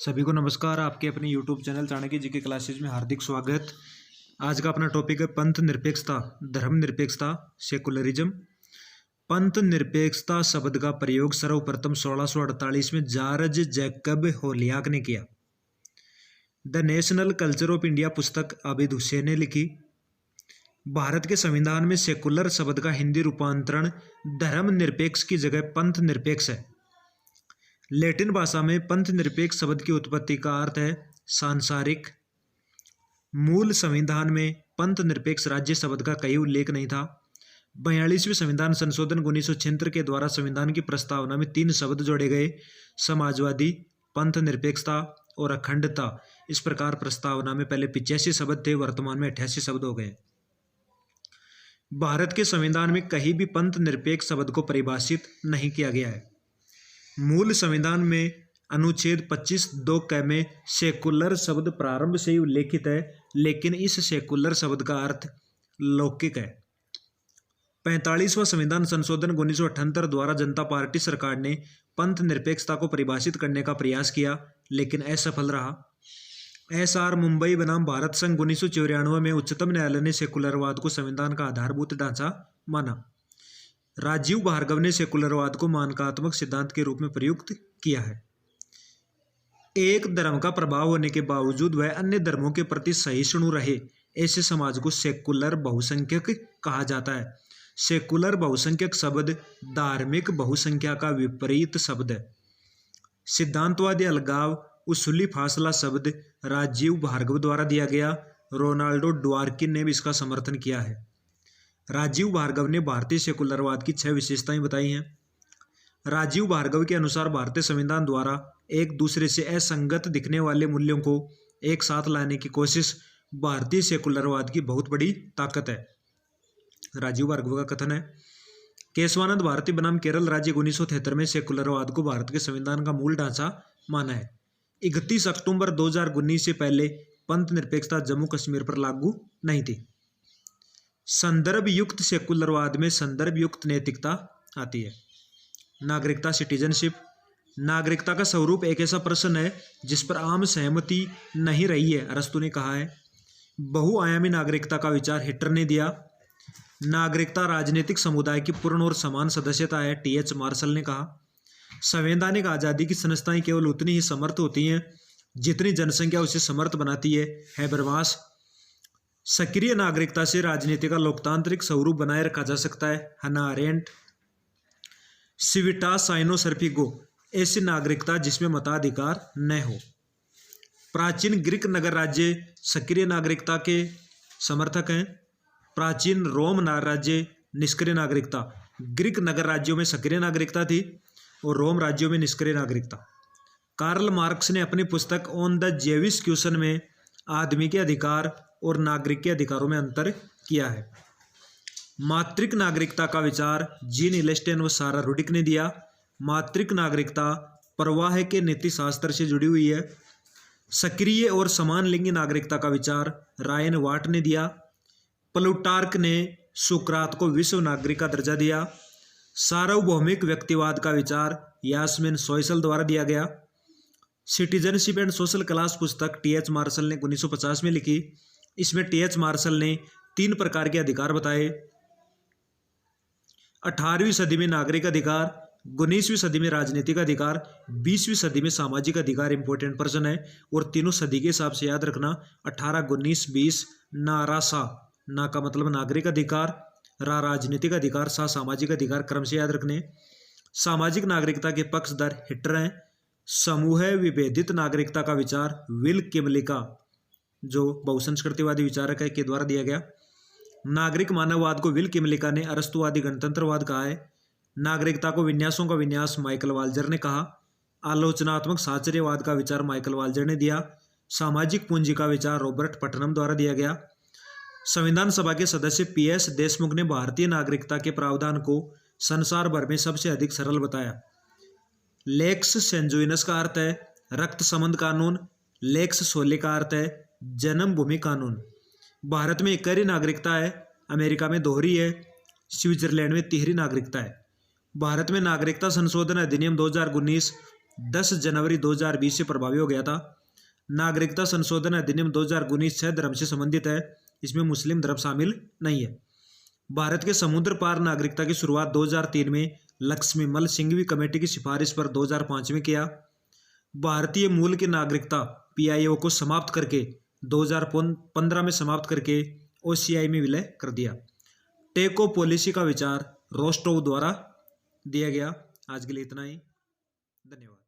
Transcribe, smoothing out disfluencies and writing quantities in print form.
सभी को नमस्कार। आपके अपने YouTube चैनल चाणक्य जी के क्लासेज में हार्दिक स्वागत। आज का अपना टॉपिक है पंथ निरपेक्षता, धर्म निरपेक्षता, सेकुलरिज्म। पंथ निरपेक्षता शब्द का प्रयोग सर्वप्रथम 1648 में जॉर्ज जैकब होलियाक ने किया। The national culture of India पुस्तक आबिद हुसैन ने लिखी। भारत के संविधान में सेकुलर शब्द का हिंदी रूपांतरण धर्म निरपेक्ष की जगह पंथ निरपेक्ष है। लैटिन भाषा में पंथ निरपेक्ष शब्द की उत्पत्ति का अर्थ है सांसारिक। मूल संविधान में पंथ निरपेक्ष राज्य शब्द का कहीं उल्लेख नहीं था। 42वें संविधान संशोधन 1976 के द्वारा संविधान की प्रस्तावना में 3 शब्द जोड़े गए: समाजवादी, पंथ निरपेक्षता और अखंडता। इस प्रकार प्रस्तावना में पहले 85 शब्द थे, वर्तमान में 88 शब्द हो गए। भारत के संविधान में कहीं भी पंथ निरपेक्ष शब्द को परिभाषित नहीं किया गया है। मूल संविधान में अनुच्छेद 25(2) क में सेकुलर शब्द प्रारंभ से ही उल्लेखित है, लेकिन इस सेकुलर शब्द का अर्थ लौकिक है। 45वां संविधान संशोधन 1978 द्वारा जनता पार्टी सरकार ने पंथ निरपेक्षता को परिभाषित करने का प्रयास किया, लेकिन असफल रहा। एसआर मुंबई बनाम भारत संघ 1994 में उच्चतम न्यायालय ने सेकुलरवाद को संविधान का आधारभूत ढांचा माना। राजीव भार्गव ने सेकुलरवाद को मानकात्मक सिद्धांत के रूप में प्रयुक्त किया है। एक धर्म का प्रभाव होने के बावजूद वह अन्य धर्मों के प्रति सहिष्णु रहे, ऐसे समाज को सेकुलर बहुसंख्यक कहा जाता है। सेकुलर बहुसंख्यक शब्द धार्मिक बहुसंख्या का विपरीत शब्द है। सिद्धांतवादी अलगाव उसूली फासला शब्द राजीव भार्गव द्वारा दिया गया। रोनाल्डो ड्वार्किन ने भी इसका समर्थन किया है। राजीव भार्गव ने भारतीय सेकुलरवाद की 6 विशेषताएं बताई हैं। राजीव भार्गव के अनुसार भारतीय संविधान द्वारा एक दूसरे से असंगत दिखने वाले मूल्यों को एक साथ लाने की कोशिश भारतीय सेकुलरवाद की बहुत बड़ी ताकत है। राजीव भार्गव का कथन है, केशवानंद भारती बनाम केरल राज्य 1973 में सेकुलरवाद को भारत के संविधान का मूल ढांचा माना है। 31 अक्टूबर 2019 से पहले पंथ निरपेक्षता जम्मू कश्मीर पर लागू नहीं थी। संदर्भ युक्त सेकुलरवाद में संदर्भ युक्त नैतिकता आती है। नागरिकता सिटीजनशिप। नागरिकता का स्वरूप एक ऐसा प्रश्न है जिस पर आम सहमति नहीं रही है, अरस्तु ने कहा है। बहुआयामी नागरिकता का विचार हिटलर ने दिया। नागरिकता राजनीतिक समुदाय की पूर्ण और समान सदस्यता है, टीएच मार्शल ने कहा। संवैधानिक आज़ादी की संस्थाएं केवल उतनी ही समर्थ होती हैं जितनी जनसंख्या उसे समर्थ बनाती है, हैबरमास। सक्रिय नागरिकता से राजनीति का लोकतांत्रिक स्वरूप बनाए रखा जा सकता है, हन्ना अरेंट। सिविटा साइनोसर्पिगो, ऐसी नागरिकता जिसमें मताधिकार न हो। प्राचीन ग्रीक नगर राज्य सक्रिय नागरिकता के समर्थक हैं। प्राचीन रोम राज्य निष्क्रिय नागरिकता। ग्रीक नगर राज्यों में सक्रिय नागरिकता थी और रोम राज्यों में निष्क्रिय नागरिकता। कार्ल मार्क्स ने अपनी पुस्तक ऑन द जेविश क्वेश्चन में आदमी के अधिकार और नागरिक के अधिकारों में अंतर किया है। मातृक नागरिकता का विचार जीन इलेस्टेन व सारा रुडिक ने दिया। मातृक नागरिकता प्रवाह के नीतिशास्त्र से जुड़ी हुई है। सक्रिय और समान लिंगी नागरिकता का विचार रायन वाट ने दिया। प्लूटार्क ने सुकरात को विश्व नागरिक का दर्जा दिया। सार्वभौमिक व्यक्तिवाद का विचार यास्मिन सोइसल द्वारा दिया गया। सिटीजनशिप एंड सोशल क्लास पुस्तक टीएच मार्शल ने 1950 में लिखी। इसमें टीएच मार्शल ने 3 प्रकार के अधिकार बताए: 18वीं सदी में नागरिक अधिकार, 19वीं सदी में राजनीतिक अधिकार, 20वीं सदी में सामाजिक अधिकार। इंपॉर्टेंट पर्सन है और तीनों सदी के हिसाब से याद रखना। 18, 19, 20। नारा सा, ना का मतलब नागरिक अधिकार, रा राजनीतिक अधिकार, सा सामाजिक अधिकार, क्रम से याद रखने। सामाजिक नागरिकता के पक्षधर हिटलर हैं। समूह विभेदित नागरिकता का विचार विल किमलिका, जो बहुसंस्कृतिवादी विचारक है, के द्वारा दिया गया। नागरिक मानववाद को विल किमलिका ने अरस्तुवादी गणतंत्रवाद कहा है। नागरिकता को विन्यासों का विन्यास माइकल वाल्जर ने कहा। आलोचनात्मक साहचर्यवाद का विचार माइकल वाल्जर ने दिया। सामाजिक पूंजी का विचार रॉबर्ट पटनम द्वारा दिया गया। संविधान सभा के सदस्य पीएस देशमुख ने भारतीय नागरिकता के प्रावधान को संसार भर में सबसे अधिक सरल बताया। लेक्स सेंजुइनस का अर्थ है रक्त संबंध कानून। लेक्स सोले का अर्थ है जन्मभूमि कानून। भारत में एकहरी नागरिकता है, अमेरिका में दोहरी है, स्विट्जरलैंड में तिहरी नागरिकता है। भारत में नागरिकता संशोधन अधिनियम 2019 10 जनवरी 2020 से प्रभावी हो गया था। नागरिकता संशोधन अधिनियम 2019 6 धर्म से संबंधित है, इसमें मुस्लिम धर्म शामिल नहीं है। भारत के समुद्र पार नागरिकता की शुरुआत 2003 में लक्ष्मीमल सिंघवी कमेटी की सिफारिश पर 2005 में किया। भारतीय मूल की नागरिकता पीआईओ को समाप्त करके 2015 में समाप्त करके ओसीआई में विलय कर दिया। टेको पॉलिसी का विचार रोस्टोव द्वारा दिया गया। आज के लिए इतना ही, धन्यवाद।